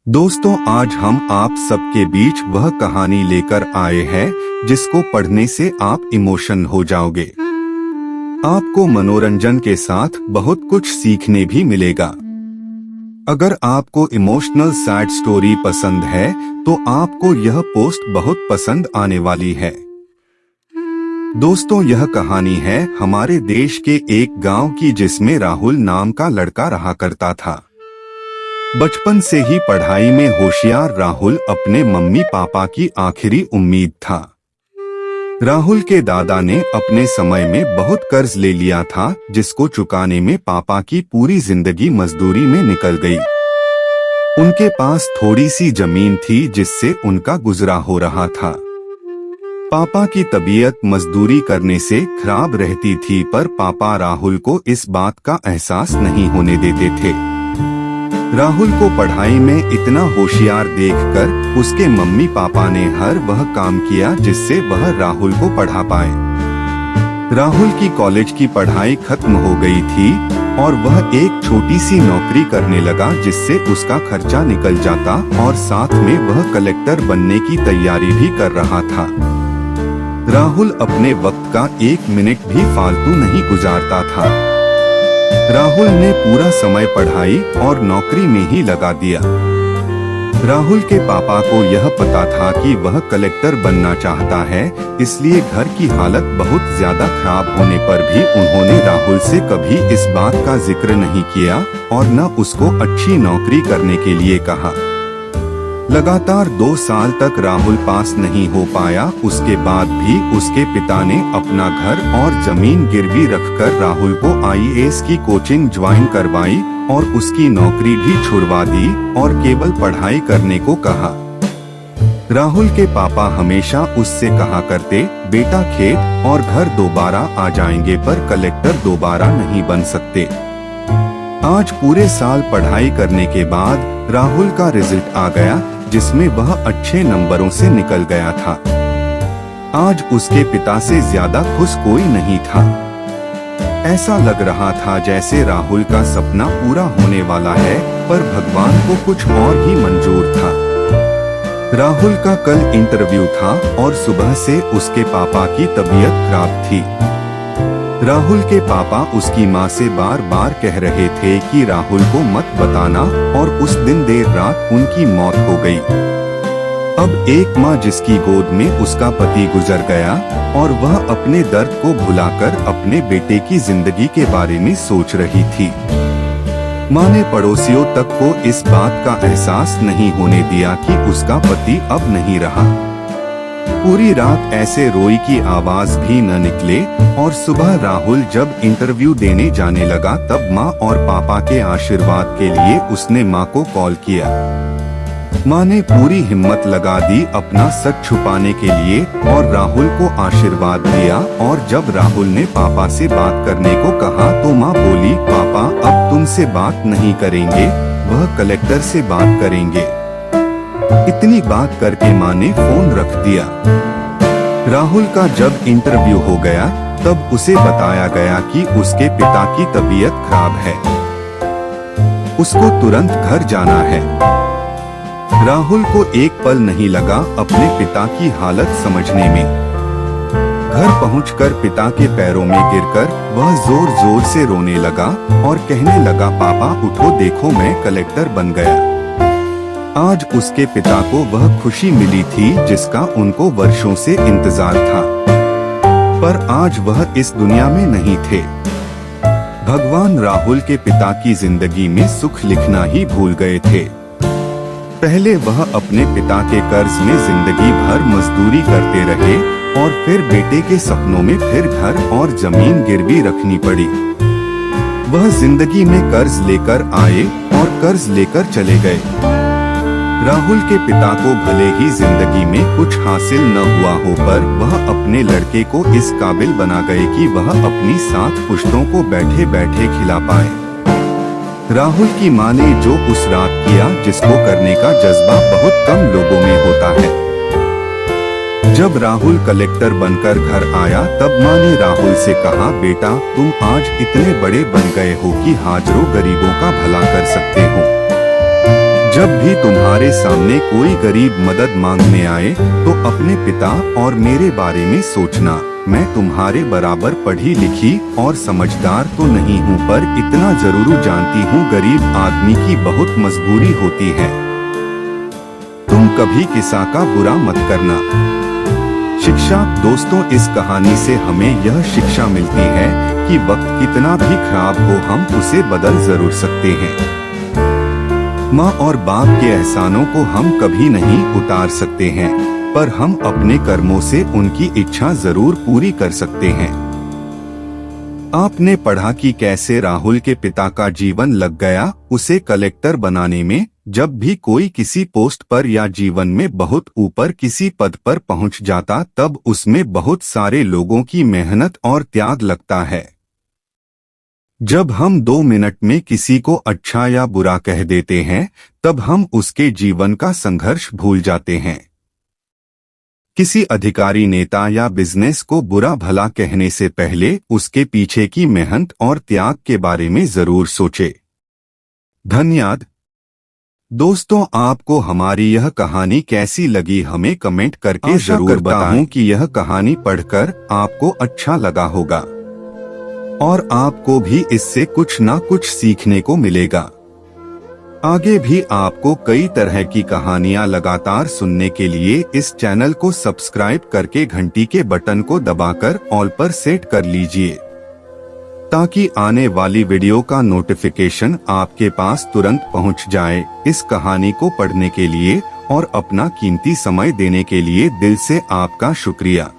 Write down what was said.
दोस्तों, आज हम आप सबके बीच वह कहानी लेकर आए हैं जिसको पढ़ने से आप इमोशन हो जाओगे। आपको मनोरंजन के साथ बहुत कुछ सीखने भी मिलेगा। अगर आपको इमोशनल सैड स्टोरी पसंद है तो आपको यह पोस्ट बहुत पसंद आने वाली है। दोस्तों, यह कहानी है हमारे देश के एक गांव की जिसमें राहुल नाम का लड़का रहा करता था। बचपन से ही पढ़ाई में होशियार राहुल अपने मम्मी पापा की आखिरी उम्मीद था। राहुल के दादा ने अपने समय में बहुत कर्ज ले लिया था जिसको चुकाने में पापा की पूरी जिंदगी मजदूरी में निकल गई। उनके पास थोड़ी सी जमीन थी जिससे उनका गुजरा हो रहा था। पापा की तबीयत मजदूरी करने से खराब रहती थी, पर पापा राहुल को इस बात का एहसास नहीं होने देते थे। राहुल को पढ़ाई में इतना होशियार देखकर उसके मम्मी पापा ने हर वह काम किया जिससे वह राहुल को पढ़ा पाए। राहुल की कॉलेज की पढ़ाई खत्म हो गई थी और वह एक छोटी सी नौकरी करने लगा जिससे उसका खर्चा निकल जाता और साथ में वह कलेक्टर बनने की तैयारी भी कर रहा था। राहुल अपने वक्त का एक मिनट भी फालतू नहीं गुजारता था। राहुल ने पूरा समय पढ़ाई और नौकरी में ही लगा दिया। राहुल के पापा को यह पता था कि वह कलेक्टर बनना चाहता है, इसलिए घर की हालत बहुत ज्यादा खराब होने पर भी उन्होंने राहुल से कभी इस बात का जिक्र नहीं किया और न उसको अच्छी नौकरी करने के लिए कहा। लगातार 2 साल तक राहुल पास नहीं हो पाया। उसके बाद भी उसके पिता ने अपना घर और जमीन गिरवी रखकर राहुल को आईएएस की कोचिंग ज्वाइन करवाई और उसकी नौकरी भी छुड़वा दी और केवल पढ़ाई करने को कहा। राहुल के पापा हमेशा उससे कहा करते, बेटा खेत और घर दोबारा आ जाएंगे पर कलेक्टर दोबारा नहीं बन सकते। आज पूरे साल पढ़ाई करने के बाद राहुल का रिजल्ट आ गया जिसमें वह अच्छे नंबरों से निकल गया था। आज उसके पिता से ज्यादा खुश कोई नहीं था। ऐसा लग रहा था जैसे राहुल का सपना पूरा होने वाला है, पर भगवान को कुछ और ही मंजूर था। राहुल का कल इंटरव्यू था और सुबह से उसके पापा की तबीयत खराब थी। राहुल के पापा उसकी माँ से बार बार कह रहे थे कि राहुल को मत बताना, और उस दिन देर रात उनकी मौत हो गई। अब एक माँ जिसकी गोद में उसका पति गुजर गया और वह अपने दर्द को भुलाकर अपने बेटे की जिंदगी के बारे में सोच रही थी। माँ ने पड़ोसियों तक को इस बात का एहसास नहीं होने दिया कि उसका पति अब नहीं रहा। पूरी रात ऐसे रोई की आवाज भी न निकले और सुबह राहुल जब इंटरव्यू देने जाने लगा तब माँ और पापा के आशीर्वाद के लिए उसने माँ को कॉल किया। माँ ने पूरी हिम्मत लगा दी अपना सच छुपाने के लिए और राहुल को आशीर्वाद दिया। और जब राहुल ने पापा से बात करने को कहा तो माँ बोली, पापा अब तुमसे बात नहीं करेंगे, वह कलेक्टर से बात करेंगे। इतनी बात करके माँ ने फोन रख दिया। राहुल का जब इंटरव्यू हो गया तब उसे बताया गया कि उसके पिता की तबीयत खराब है, उसको तुरंत घर जाना है। राहुल को एक पल नहीं लगा अपने पिता की हालत समझने में। घर पहुंचकर पिता के पैरों में गिरकर वह जोर जोर से रोने लगा और कहने लगा, पापा उठो, देखो मैं कलेक्टर बन गया। आज उसके पिता को वह खुशी मिली थी जिसका उनको वर्षों से इंतजार था, पर आज वह इस दुनिया में नहीं थे। भगवान राहुल के पिता की जिंदगी में सुख लिखना ही भूल गए थे। पहले वह अपने पिता के कर्ज में जिंदगी भर मजदूरी करते रहे और फिर बेटे के सपनों में फिर घर और जमीन गिरवी रखनी पड़ी। वह जिंदगी में कर्ज लेकर आए और कर्ज लेकर चले गए। राहुल के पिता को भले ही जिंदगी में कुछ हासिल न हुआ हो, पर वह अपने लड़के को इस काबिल बना गए कि वह अपनी 7 पुश्तों को बैठे बैठे खिला पाए। राहुल की माँ ने जो उस रात किया जिसको करने का जज्बा बहुत कम लोगों में होता है। जब राहुल कलेक्टर बनकर घर आया तब माँ ने राहुल से कहा, बेटा तुम आज इतने बड़े बन गए हो कि हाजारों गरीबों का भला कर सकते हो। जब भी तुम्हारे सामने कोई गरीब मदद मांगने आए तो अपने पिता और मेरे बारे में सोचना। मैं तुम्हारे बराबर पढ़ी लिखी और समझदार तो नहीं हूँ, पर इतना जरूर जानती हूँ गरीब आदमी की बहुत मजबूरी होती है। तुम कभी किसी का बुरा मत करना। शिक्षा। दोस्तों, इस कहानी से हमें यह शिक्षा मिलती है कि वक्त कितना भी खराब हो हम उसे बदल जरूर सकते हैं। माँ और बाप के एहसानों को हम कभी नहीं उतार सकते हैं, पर हम अपने कर्मों से उनकी इच्छा जरूर पूरी कर सकते हैं। आपने पढ़ा कि कैसे राहुल के पिता का जीवन लग गया उसे कलेक्टर बनाने में। जब भी कोई किसी पोस्ट पर या जीवन में बहुत ऊपर किसी पद पर पहुंच जाता तब उसमें बहुत सारे लोगों की मेहनत और त्याग लगता है। जब हम 2 मिनट में किसी को अच्छा या बुरा कह देते हैं तब हम उसके जीवन का संघर्ष भूल जाते हैं। किसी अधिकारी, नेता या बिजनेस को बुरा भला कहने से पहले उसके पीछे की मेहनत और त्याग के बारे में जरूर सोचे। धन्यवाद। दोस्तों, आपको हमारी यह कहानी कैसी लगी हमें कमेंट करके जरूर बताएं कि यह कहानी पढ़कर आपको अच्छा लगा होगा और आपको भी इससे कुछ ना कुछ सीखने को मिलेगा। आगे भी आपको कई तरह की कहानियां लगातार सुनने के लिए इस चैनल को सब्सक्राइब करके घंटी के बटन को दबाकर ऑल पर सेट कर लीजिए, ताकि आने वाली वीडियो का नोटिफिकेशन आपके पास तुरंत पहुंच जाए। इस कहानी को पढ़ने के लिए और अपना कीमती समय देने के लिए दिल से आपका शुक्रिया।